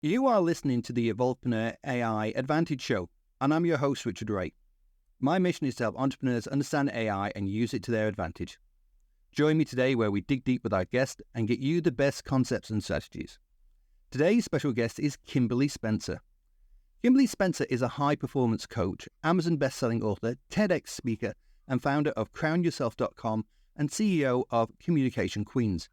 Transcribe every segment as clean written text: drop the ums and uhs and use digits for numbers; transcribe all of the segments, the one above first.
You are listening to the Evolvepreneur AI Advantage Show, and I'm your host, Richard Wray. My mission is to help entrepreneurs understand AI and use it to their advantage. Join me today where we dig deep with our guest and get you the best concepts and strategies. Today's special guest is Kimberly Spencer. Kimberly Spencer is a high-performance coach, Amazon best-selling author, TEDx speaker, and founder of crownyourself.com and CEO of Communication Queens.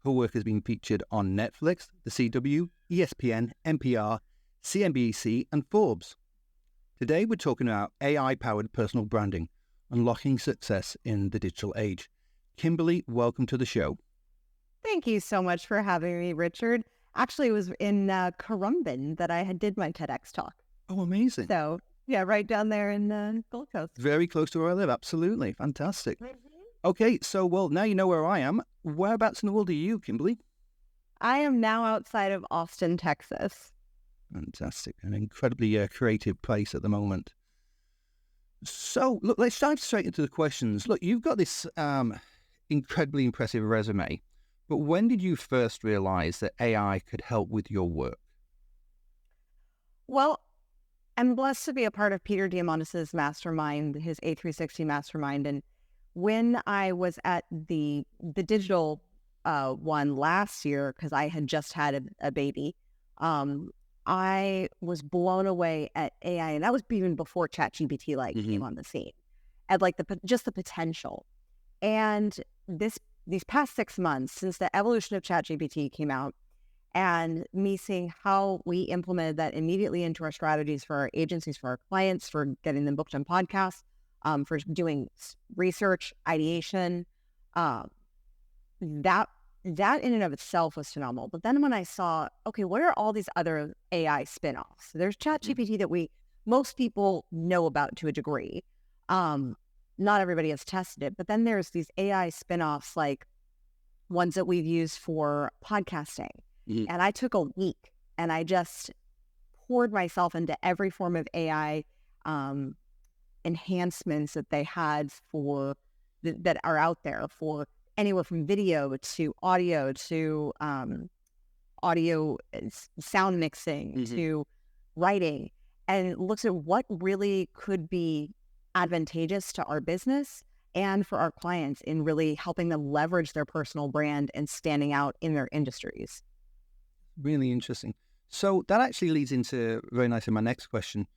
Her work has been featured on Netflix, The CW, ESPN, NPR, CNBC, and Forbes. Today, we're talking about AI-powered personal branding, unlocking success in the digital age. Kimberly, welcome to the show. Thank you so much for having me, Richard. Actually, it was in Currumbin that I did my TEDx talk. Oh, amazing. So, yeah, right down there in Gold Coast. Very close to where I live. Absolutely. Fantastic. Okay, so, now you know where I am. Whereabouts in the world are you, Kimberly? I am now outside of Austin, Texas. Fantastic. An incredibly creative place at the moment. So, look, let's dive straight into the questions. Look, you've got this incredibly impressive resume, but when did you first realize that AI could help with your work? Well, I'm blessed to be a part of Peter Diamandis' mastermind, his A360 mastermind. And when I was at the digital one last year, because I had just had a baby, I was blown away at AI, and that was even before ChatGPT came on the scene, at just the potential. And these past 6 months, since the evolution of ChatGPT came out, and me seeing how we implemented that immediately into our strategies for our agencies, for our clients, for getting them booked on podcasts, for doing research, ideation, that in and of itself was phenomenal. But then when I saw, okay, what are all these other AI spinoffs? There's ChatGPT that most people know about to a degree. Not everybody has tested it, but then there's these AI spinoffs, like ones that we've used for podcasting. And I took a week and I just poured myself into every form of AI enhancements that they had that are out there, for anywhere from video to audio to audio sound mixing to writing, and looks at what really could be advantageous to our business and for our clients in really helping them leverage their personal brand and standing out in their industries. Really interesting. So that actually leads into very nicely my next question.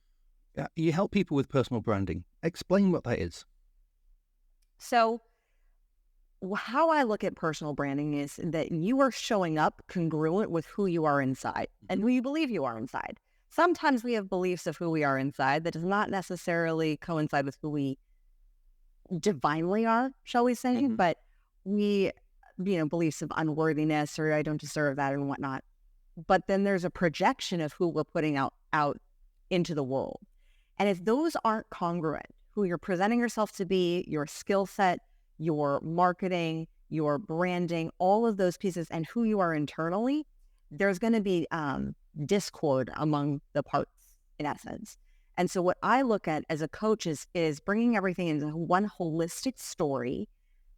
You help people with personal branding. Explain what that is. So how I look at personal branding is that you are showing up congruent with who you are inside and who you believe you are inside. Sometimes we have beliefs of who we are inside that does not necessarily coincide with who we divinely are, shall we say, but we, beliefs of unworthiness or I don't deserve that and whatnot. But then there's a projection of who we're putting out into the world. And if those aren't congruent, who you're presenting yourself to be, your skill set, your marketing, your branding, all of those pieces, and who you are internally, there's going to be discord among the parts, in essence. And so what I look at as a coach is bringing everything into one holistic story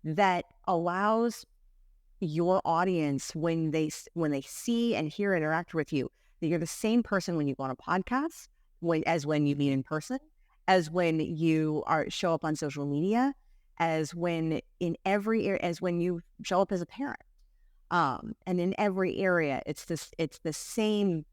that allows your audience, when they see and hear, interact with you, that you're the same person when you go on a podcast, as when you meet in person, as when you show up on social media, as when you show up as a parent, and in every area, it's the same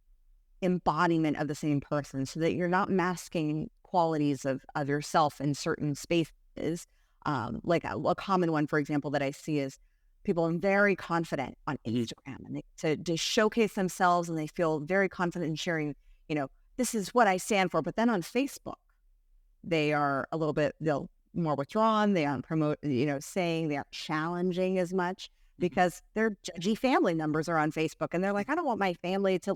embodiment of the same person, so that you're not masking qualities of yourself in certain spaces. Like a common one, for example, that I see is people are very confident on Instagram, and to showcase themselves, and they feel very confident in sharing, this is what I stand for. But then on Facebook, they are a little bit more withdrawn. They aren't saying, they aren't challenging as much because their judgy family members are on Facebook, and they're like, I don't want my family to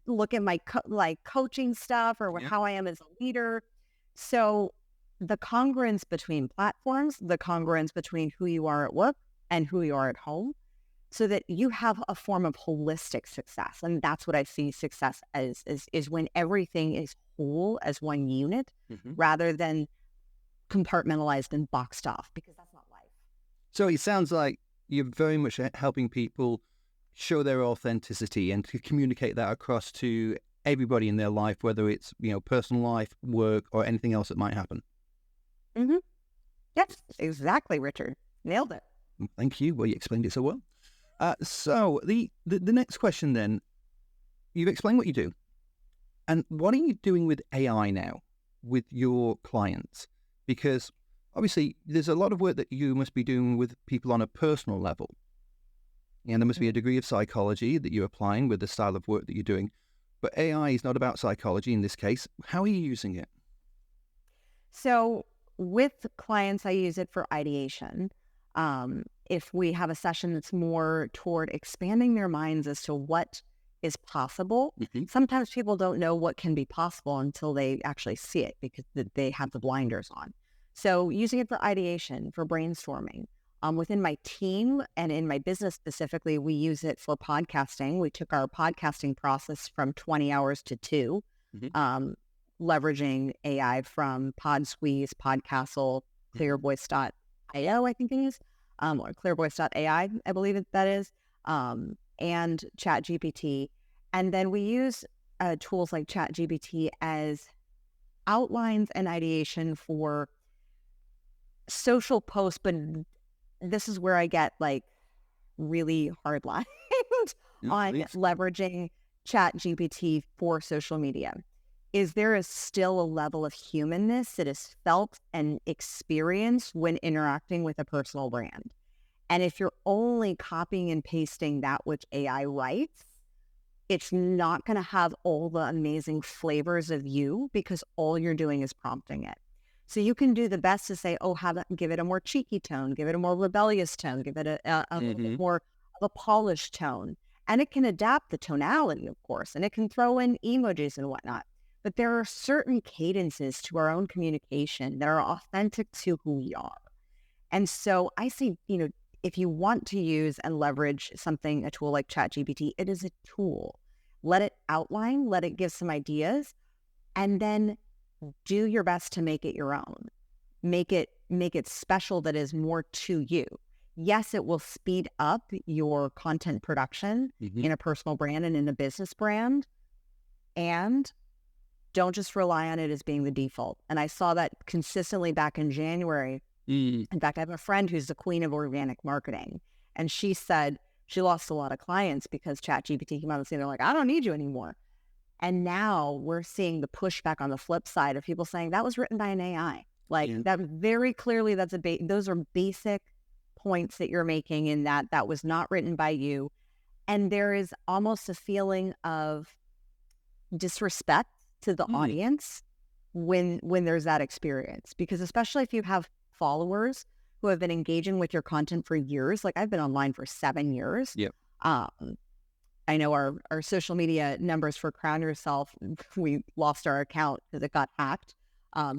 look at my coaching stuff or how I am as a leader. So the congruence between platforms, the congruence between who you are at work and who you are at home, so that you have a form of holistic success. And that's what I see success as, is when everything is whole as one unit, rather than compartmentalized and boxed off, because that's not life. So it sounds like you're very much helping people show their authenticity and to communicate that across to everybody in their life, whether it's, personal life, work, or anything else that might happen. Mm-hmm. Yes, exactly, Richard. Nailed it. Thank you. Well, you explained it so well. So the next question then, you've explained what you do. And what are you doing with AI now with your clients? Because obviously there's a lot of work that you must be doing with people on a personal level. And there must be a degree of psychology that you're applying with the style of work that you're doing. But AI is not about psychology in this case. How are you using it? So with clients, I use it for ideation. If we have a session that's more toward expanding their minds as to what is possible, sometimes people don't know what can be possible until they actually see it because they have the blinders on. So using it for ideation, for brainstorming. Within my team and in my business specifically, we use it for podcasting. We took our podcasting process from 20 hours to 2, leveraging AI from PodSqueeze, Podcastle, ClearVoice.io, I think it is, or ClearVoice.ai, I believe that is, and ChatGPT. And then we use tools like ChatGPT as outlines and ideation for social posts, but this is where I get like really hard lines on leveraging ChatGPT for social media. Is there still a level of humanness that is felt and experienced when interacting with a personal brand? And if you're only copying and pasting that which AI writes, it's not going to have all the amazing flavors of you because all you're doing is prompting it. So you can do the best to say, oh, give it a more cheeky tone, give it a more rebellious tone, give it a little bit more of a polished tone. And it can adapt the tonality, of course, and it can throw in emojis and whatnot. But there are certain cadences to our own communication that are authentic to who we are. And so I say, if you want to use and leverage a tool like ChatGPT, it is a tool. Let it outline, let it give some ideas, and then do your best to make it your own. Make it special that is more to you. Yes, it will speed up your content production in a personal brand and in a business brand. And don't just rely on it as being the default. And I saw that consistently back in January. In fact, I have a friend who's the queen of organic marketing. And she said she lost a lot of clients because ChatGPT came out and said, they're like, I don't need you anymore. And now we're seeing the pushback on the flip side of people saying that was written by an AI. That very clearly, those are basic points that you're making in that was not written by you. And there is almost a feeling of disrespect to the audience when there's that experience, because especially if you have followers who have been engaging with your content for years, like I've been online for 7 years. I know our social media numbers for Crown Yourself, we lost our account because it got hacked.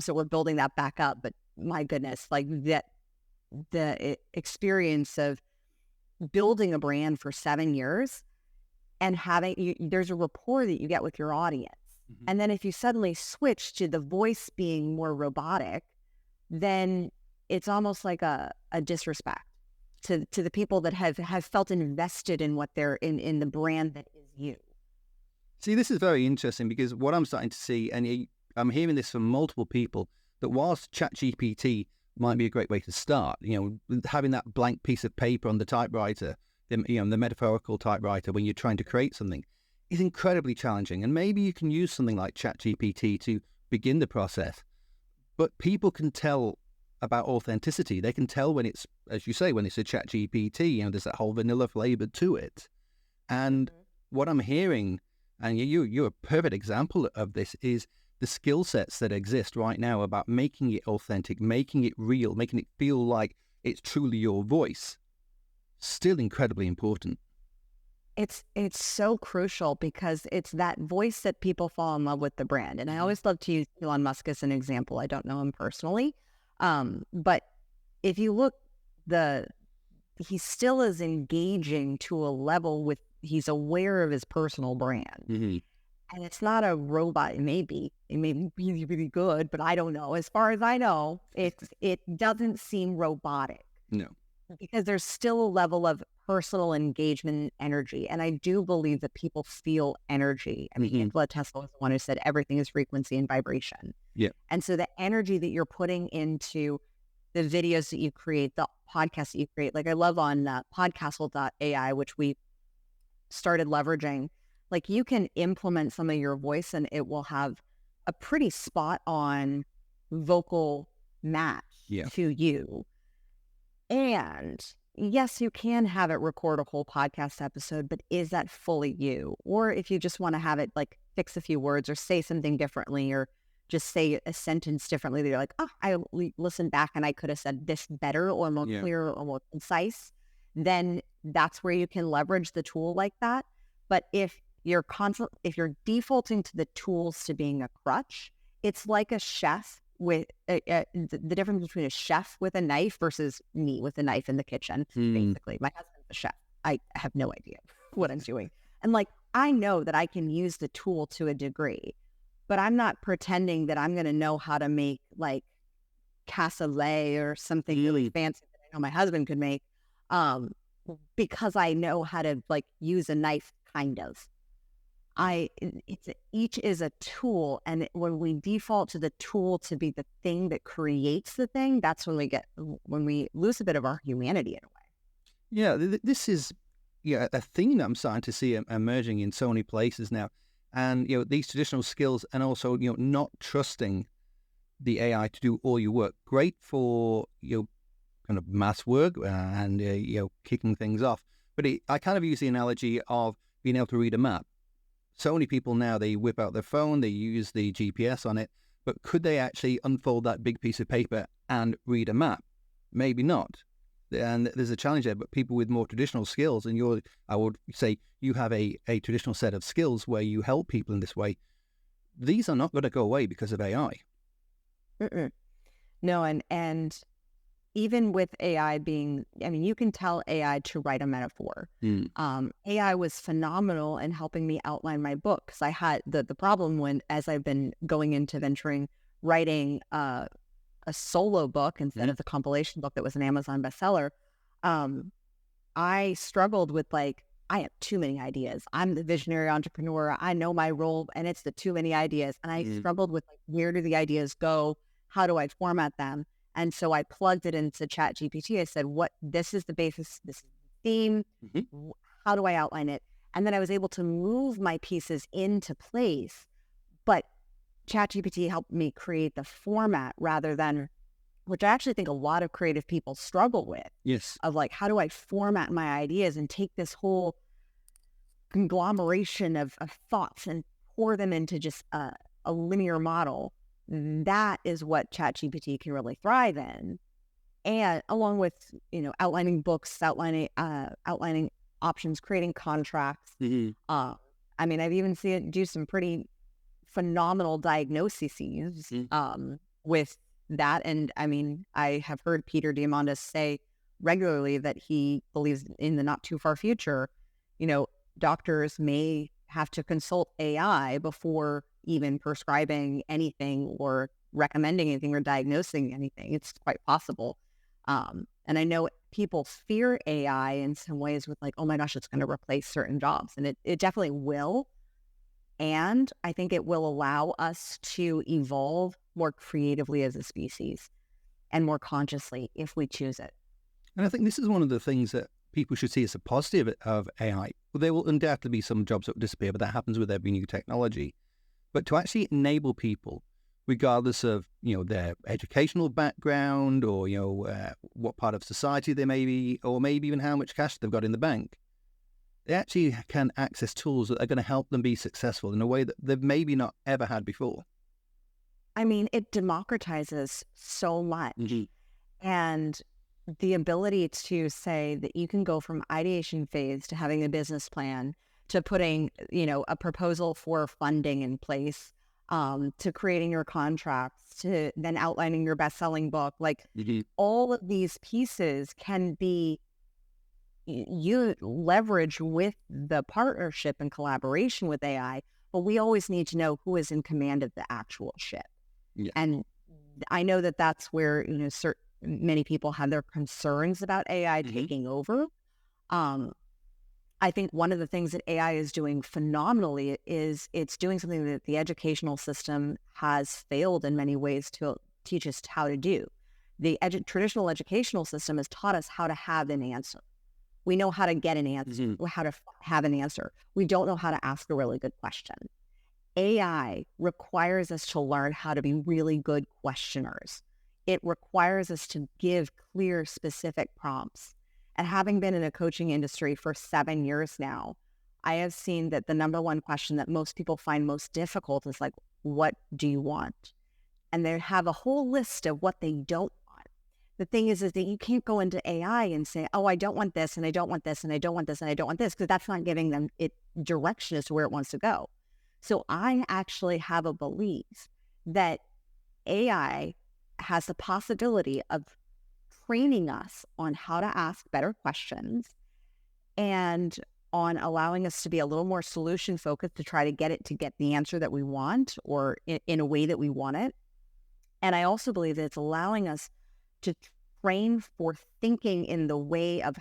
So we're building that back up. But my goodness, like the experience of building a brand for 7 years and there's a rapport that you get with your audience. And then if you suddenly switch to the voice being more robotic, then it's almost like a disrespect to the people that have felt invested in what they're in the brand that is you. See, this is very interesting because what I'm starting to see, and I'm hearing this from multiple people, that whilst ChatGPT might be a great way to start, having that blank piece of paper on the typewriter, the metaphorical typewriter when you're trying to create something, is incredibly challenging. And maybe you can use something like ChatGPT to begin the process. But people can tell about authenticity. They can tell when it's, as you say, when it's a ChatGPT, there's that whole vanilla flavor to it. And what I'm hearing, and you're a perfect example of this, is the skill sets that exist right now about making it authentic, making it real, making it feel like it's truly your voice, still incredibly important. It's so crucial because it's that voice that people fall in love with the brand. And I always love to use Elon Musk as an example. I don't know him personally. But if you look, he still is engaging to a level he's aware of his personal brand. And it's not a robot. It may be really, really good, but I don't know. As far as I know, it doesn't seem robotic. No. Because there's still a level of personal engagement energy. And I do believe that people feel energy. I mean, Nikola Tesla was the one who said everything is frequency and vibration. Yeah. And so the energy that you're putting into the videos that you create, the podcasts that you create, like I love on podcastle.ai, which we started leveraging, like you can implement some of your voice and it will have a pretty spot on vocal match to you. And yes, you can have it record a whole podcast episode, but is that fully you? Or if you just want to have it like fix a few words or say something differently or just say a sentence differently, that you're like, oh, I listened back and I could have said this better or more clear or more concise, then that's where you can leverage the tool like that. But if you're defaulting to the tools to being a crutch, it's like a chef with the difference between a chef with a knife versus me with a knife in the kitchen. Basically, my husband's a chef. I have no idea what I'm doing. And like, I know that I can use the tool to a degree, but I'm not pretending that I'm going to know how to make like cassoulet or something really fancy that I know my husband could make, because I know how to like use a knife, kind of. Each is a tool, and when we default to the tool to be the thing that creates the thing, that's when we lose a bit of our humanity in a way. Yeah, this is a thing that I'm starting to see emerging in so many places now, and these traditional skills, and also not trusting the AI to do all your work. Great for kind of math work and kicking things off, but I kind of use the analogy of being able to read a map. So many people now, they whip out their phone, they use the GPS on it, but could they actually unfold that big piece of paper and read a map? Maybe not. And there's a challenge there, but people with more traditional skills, and I would say you have a traditional set of skills where you help people in this way, these are not going to go away because of AI. No, and even with AI you can tell AI to write a metaphor. AI was phenomenal in helping me outline my book, because I had the problem when, as I've been going into venturing, writing a solo book instead of the compilation book that was an Amazon bestseller, I struggled with I have too many ideas. I'm the visionary entrepreneur. I know my role, and it's the too many ideas. And I struggled with where do the ideas go? How do I format them? And so I plugged it into ChatGPT. I said, this is the basis, this is the theme. How do I outline it? And then I was able to move my pieces into place. But ChatGPT helped me create the format rather than, which I actually think a lot of creative people struggle with. Yes. Of how do I format my ideas and take this whole conglomeration of thoughts and pour them into just a linear model? That is what ChatGPT can really thrive in. And along with, outlining books, outlining options, creating contracts. I've even seen it do some pretty phenomenal diagnoses with that. And I have heard Peter Diamandis say regularly that he believes in the not too far future, doctors may have to consult AI before even prescribing anything or recommending anything or diagnosing anything. It's quite possible. And I know people fear AI in some ways with oh my gosh, it's going to replace certain jobs. And it definitely will. And I think it will allow us to evolve more creatively as a species and more consciously if we choose it. And I think this is one of the things that people should see as a positive of AI. Well, there will undoubtedly be some jobs that will disappear, but that happens with every new technology. But to actually enable people, regardless of their educational background or what part of society they may be, or maybe even how much cash they've got in the bank, they actually can access tools that are going to help them be successful in a way that they've maybe not ever had before. It democratizes so much. And the ability to say that you can go from ideation phase to having a business plan to putting, a proposal for funding in place, to creating your contracts, to then outlining your best-selling book. All of these pieces can be you leverage with the partnership and collaboration with AI, but we always need to know who is in command of the actual ship. Yeah. And I know that that's where, many people have their concerns about AI taking over. Um, I think one of the things that AI is doing phenomenally is it's doing something that the educational system has failed in many ways to teach us how to do. The traditional educational system has taught us how to have an answer. We know how to get an answer, how to have an answer. We don't know how to ask a really good question. AI requires us to learn how to be really good questioners. It requires us to give clear, specific prompts. And having been in a coaching industry for 7 years now, I have seen that the number one question that most people find most difficult is like, what do you want? And they have a whole list of what they don't want. The thing is that you can't go into AI and say, oh, I don't want this, and I don't want this, and I don't want this, and I don't want this, because that's not giving them it direction as to where it wants to go. So I actually have a belief that AI has the possibility of training us on how to ask better questions and on allowing us to be a little more solution focused to try to get the answer that we want, or in a way that we want it. And I also believe that it's allowing us to train for thinking in the way of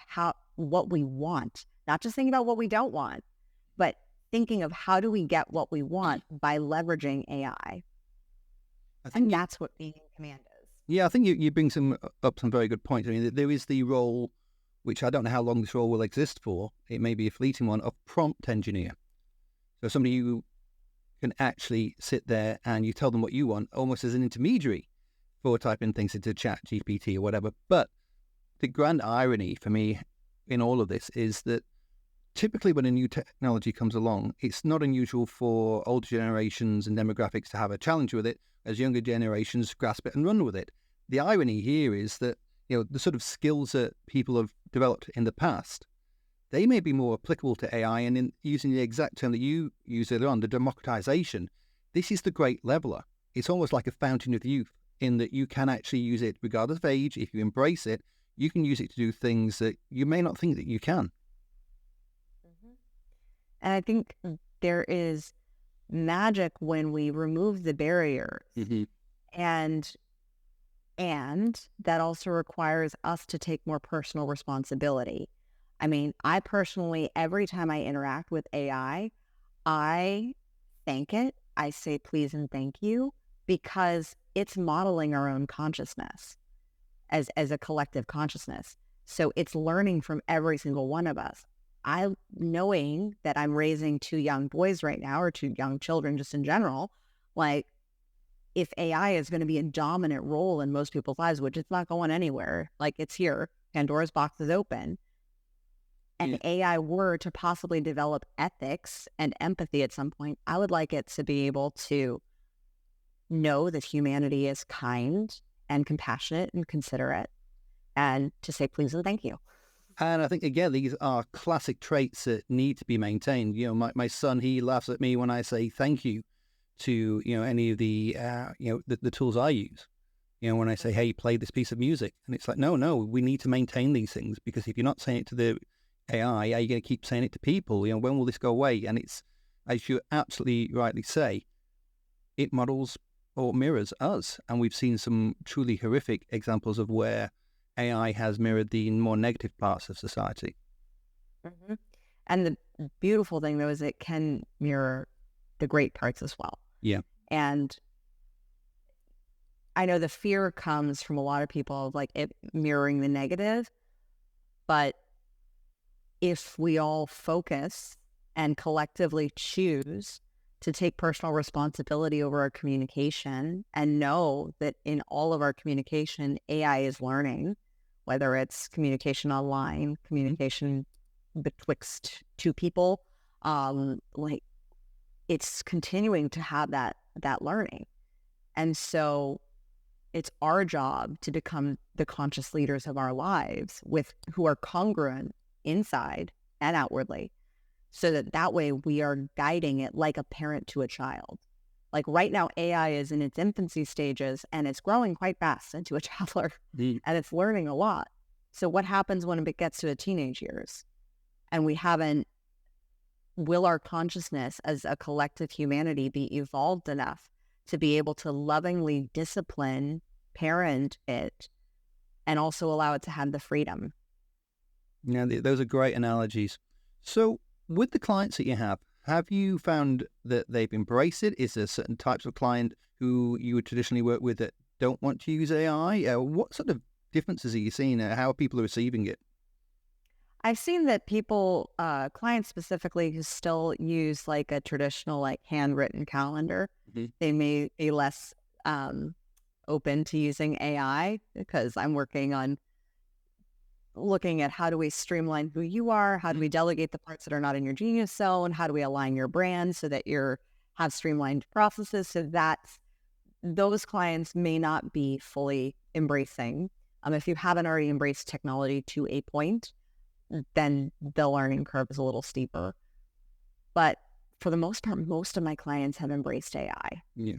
what we want, not just thinking about what we don't want, but thinking of how do we get what we want by leveraging AI. And that's what being in command is. Yeah, I think you bring up some very good points. I mean, there is the role, which I don't know how long this role will exist for. It may be a fleeting one, of prompt engineer. So somebody who can actually sit there and you tell them what you want, almost as an intermediary for typing things into Chat GPT or whatever. But the grand irony for me in all of this is that typically when a new technology comes along, it's not unusual for older generations and demographics to have a challenge with it as younger generations grasp it and run with it. The irony here is that, the sort of skills that people have developed in the past, they may be more applicable to AI, and in using the exact term that you used earlier on, the democratization, this is the great leveler. It's almost like a fountain of youth in that you can actually use it regardless of age. If you embrace it, you can use it to do things that you may not think that you can. And I think there is magic when we remove the barriers. And that also requires us to take more personal responsibility. I mean, I personally, every time I interact with AI, I thank it. I say please and thank you, because it's modeling our own consciousness as a collective consciousness. So it's learning from every single one of us. Knowing that I'm raising 2 young boys right now, or 2 young children just in general, like, if AI is going to be a dominant role in most people's lives, which it's not going anywhere, like, it's here, Pandora's box is open, and AI were to possibly develop ethics and empathy at some point, I would like it to be able to know that humanity is kind and compassionate and considerate, and to say please and thank you. And I think, again, these are classic traits that need to be maintained. My son, he laughs at me when I say thank you to, any of the, the tools I use. When I say, hey, play this piece of music. And it's like, no, we need to maintain these things, because if you're not saying it to the AI, are you going to keep saying it to people? When will this go away? And it's, as you absolutely rightly say, it models or mirrors us. And we've seen some truly horrific examples of where AI has mirrored the more negative parts of society. And the beautiful thing, though, is it can mirror the great parts as well. Yeah. And I know the fear comes from a lot of people of like it mirroring the negative, but if we all focus and collectively choose to take personal responsibility over our communication and know that in all of our communication, AI is learning, whether it's communication online, communication betwixt 2 people, like, it's continuing to have that learning. And so it's our job to become the conscious leaders of our lives who are congruent inside and outwardly, so that way we are guiding it like a parent to a child. Like, right now, AI is in its infancy stages and it's growing quite fast into a toddler, and it's learning a lot. So what happens when it gets to the teenage years and will our consciousness as a collective humanity be evolved enough to be able to lovingly discipline, parent it, and also allow it to have the freedom? Yeah, those are great analogies. So with the clients that you have you found that they've embraced it? Is there certain types of client who you would traditionally work with that don't want to use AI? What sort of differences are you seeing? How are people receiving it? I've seen that people, clients specifically, who still use like a traditional, like handwritten calendar, Mhm. they may be less um, open to using AI because I'm working on looking at how do we streamline who you are, how do we delegate the parts that are not in your genius zone, how do we align your brand so that you're have streamlined processes so that those clients may not be fully embracing. If you haven't already embraced technology to a point, then the learning curve is a little steeper. But for the most part, most of my clients have embraced AI. Yeah.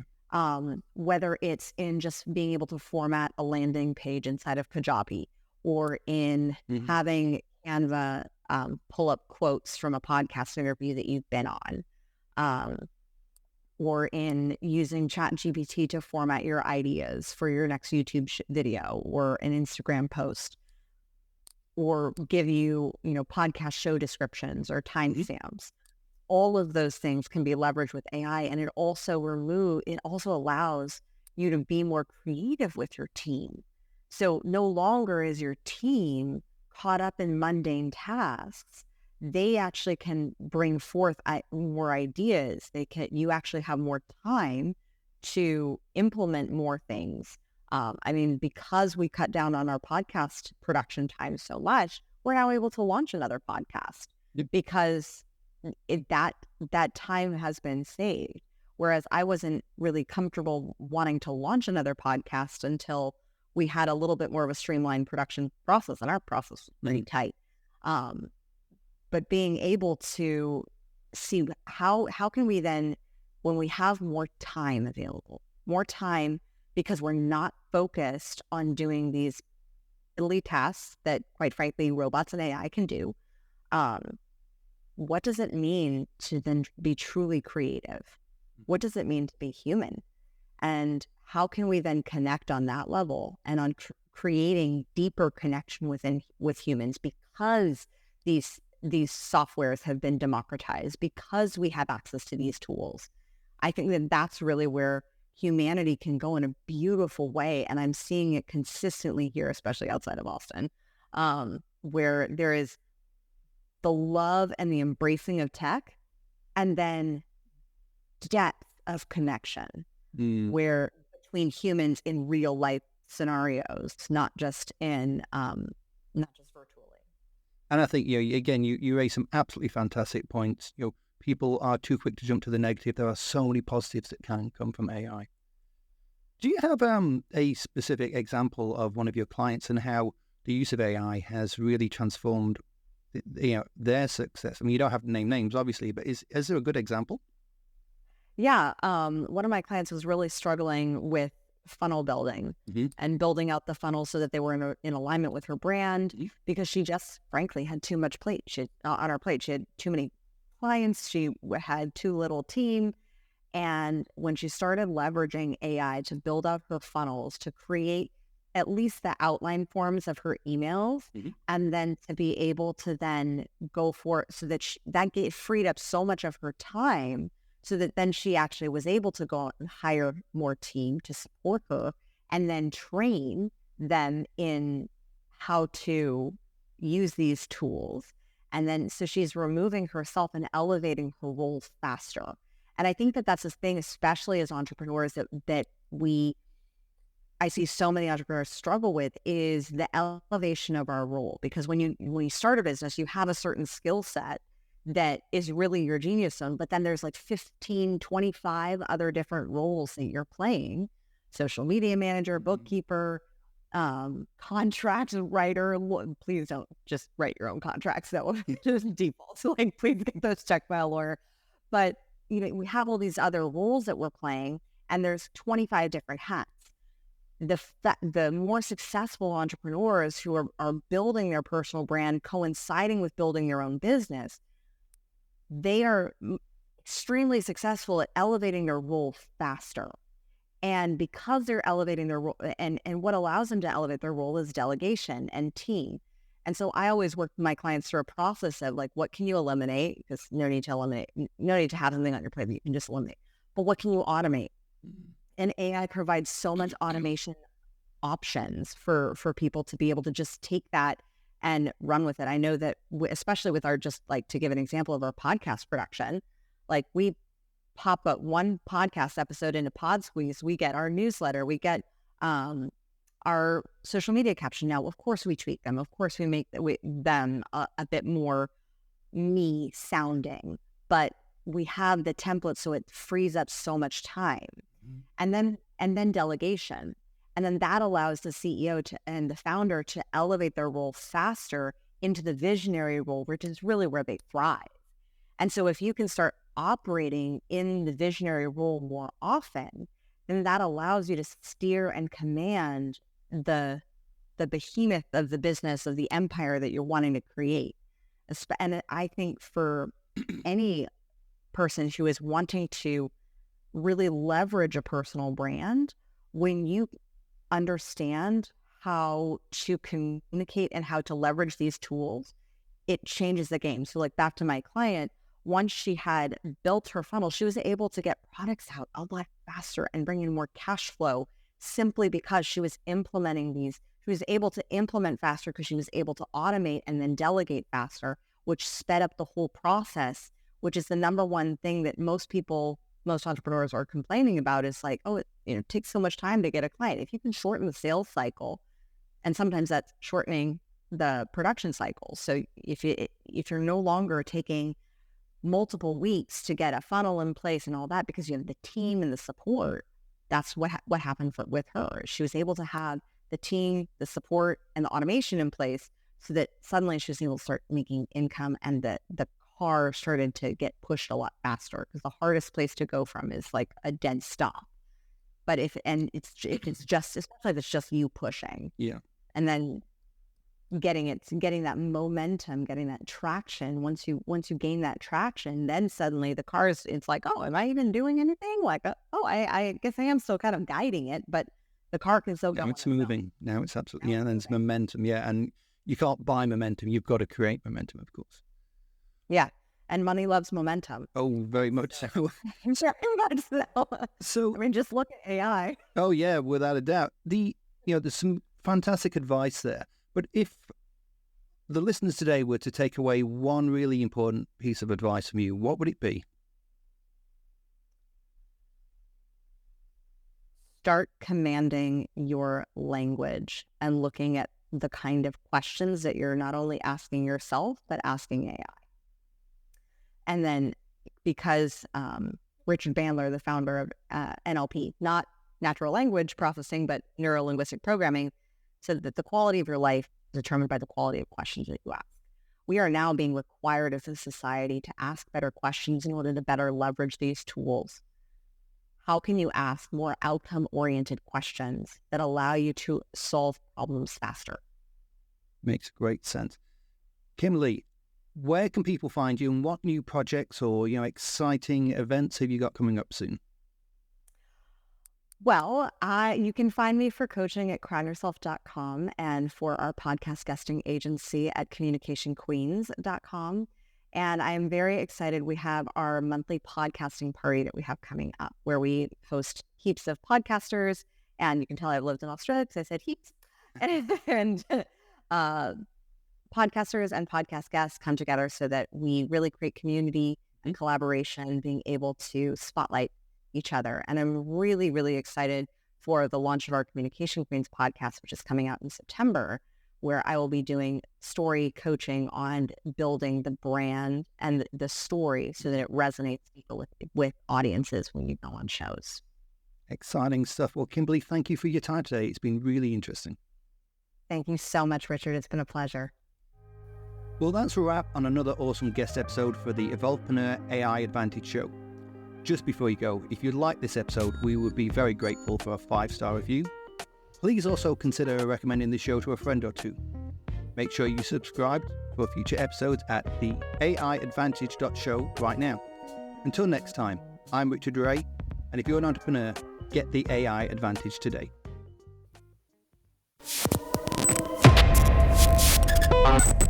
Whether it's in just being able to format a landing page inside of Kajabi, or in Mhm. having Canva pull up quotes from a podcast interview that you've been on, um, or in using ChatGPT to format your ideas for your next YouTube video or an Instagram post, or give you, podcast show descriptions or Mhm. timestamps. All of those things can be leveraged with AI, and it also allows you to be more creative with your team. So no longer is your team caught up in mundane tasks. They actually can bring forth more ideas. You actually have more time to implement more things. Because we cut down on our podcast production time so much, we're now able to launch another podcast Yep. because that time has been saved. Whereas I wasn't really comfortable wanting to launch another podcast until we had a little bit more of a streamlined production process, and our process was pretty tight. Um, but being able to see how can we then, when we have more time available, more time because we're not focused on doing these elite tasks that, quite frankly, robots and AI can do. Um, what does it mean to then be truly creative? What does it mean to be human? And how can we then connect on that level and on creating deeper connection with humans, because these softwares have been democratized, because we have access to these tools? I think that that's really where humanity can go in a beautiful way. And I'm seeing it consistently here, especially outside of Austin, where there is the love and the embracing of tech, and then depth of connection, Mm. where between humans in real life scenarios, not just virtually. And I think, again, you raise some absolutely fantastic points. People are too quick to jump to the negative. There are so many positives that can come from AI. Do you have a specific example of one of your clients and how the use of AI has really transformed, their success? I mean, you don't have to name names, obviously, but is there a good example? Yeah. One of my clients was really struggling with funnel building Hmm. and building out the funnel so that they were in alignment with her brand, Hmm. because she just frankly had too much on her plate. She had too many clients. She had too little team. And when she started leveraging AI to build out her funnels, to create at least the outline forms of her emails, Hmm. and then to be able to then go for it, so that freed up so much of her time, so that then she actually was able to go out and hire more team to support her, and then train them in how to use these tools. And then so she's removing herself and elevating her roles faster. And I think that that's the thing, especially as entrepreneurs, that I see so many entrepreneurs struggle with, is the elevation of our role. Because when you start a business, you have a certain skill set that is really your genius zone, but then there's like 15, 25 other different roles that you're playing: social media manager, bookkeeper, contract writer. Please don't just write your own contracts, though. Just default. So, like, please get those checked by a lawyer. But we have all these other roles that we're playing, and there's 25 different hats. The more successful entrepreneurs who are building their personal brand, coinciding with building their own business, they are extremely successful at elevating their role faster. And because they're elevating their role, and what allows them to elevate their role is delegation and team. And so I always work with my clients through a process of like, what can you eliminate? Because no need to have something on your plate that you can just eliminate. But what can you automate? And AI provides so much automation options for people to be able to just take that and run with it. I know that especially with our, just like to give an example of our podcast production, like we pop up one podcast episode into Pod Squeeze, we get our newsletter, we get our social media caption. Now, of course, we tweak them. Of course, we make them a bit more me sounding, but we have the template so it frees up so much time. And then delegation. And then that allows the CEO and the founder to elevate their role faster into the visionary role, which is really where they thrive. And so if you can start operating in the visionary role more often, then that allows you to steer and command the behemoth of the business, of the empire that you're wanting to create. And I think for any person who is wanting to really leverage a personal brand, when you understand how to communicate and how to leverage these tools, it changes the game. So like back to my client, once she had built her funnel, she was able to get products out a lot faster and bring in more cash flow simply because she was implementing these. She was able to implement faster because she was able to automate and then delegate faster, which sped up the whole process, which is the number one thing that most entrepreneurs are complaining about is like, oh, it takes so much time to get a client. If you can shorten the sales cycle, and sometimes that's shortening the production cycle. So if you're no longer taking multiple weeks to get a funnel in place and all that because you have the team and the support, that's what happened with her. She was able to have the team, the support, and the automation in place so that suddenly she was able to start making income, and the car started to get pushed a lot faster, because the hardest place to go from is like a dead stop. But if it's just, especially if it's just you pushing, and then getting that momentum, getting that traction. Once you gain that traction, then suddenly the car it's like, oh, am I even doing anything? Like, I guess I am still kind of guiding it, but the car can still go. Now it's moving. Now it's absolutely, and it's momentum. Yeah. And you can't buy momentum. You've got to create momentum, of course. Yeah. And money loves momentum. Oh, very much so. Very much so. So, I mean, just look at AI. Oh yeah, without a doubt. There's some fantastic advice there. But if the listeners today were to take away one really important piece of advice from you, what would it be? Start commanding your language and looking at the kind of questions that you're not only asking yourself, but asking AI. And then because Richard Bandler, the founder of NLP, not natural language processing, but neuro-linguistic programming, said that the quality of your life is determined by the quality of questions that you ask. We are now being required as a society to ask better questions in order to better leverage these tools. How can you ask more outcome-oriented questions that allow you to solve problems faster? Makes great sense. Kimberly, where can people find you, and what new projects or exciting events have you got coming up soon? Well, you can find me for coaching at crownyourself.com and for our podcast guesting agency at communicationqueens.com. And I'm very excited. We have our monthly podcasting party that we have coming up, where we host heaps of podcasters. And you can tell I've lived in Australia because I said heaps. And podcasters and podcast guests come together so that we really create community and collaboration, being able to spotlight each other. And I'm really, really excited for the launch of our Communication Queens podcast, which is coming out in September, where I will be doing story coaching on building the brand and the story so that it resonates with audiences when you go on shows. Exciting stuff. Well, Kimberly, thank you for your time today. It's been really interesting. Thank you so much, Richard. It's been a pleasure. Well, that's a wrap on another awesome guest episode for the Evolvepreneur AI Advantage Show. Just before you go, if you like this episode, we would be very grateful for a 5-star review. Please also consider recommending the show to a friend or two. Make sure you subscribe for future episodes at the AIadvantage.show right now. Until next time, I'm Richard Wray, and if you're an entrepreneur, get the AI Advantage today. Bye.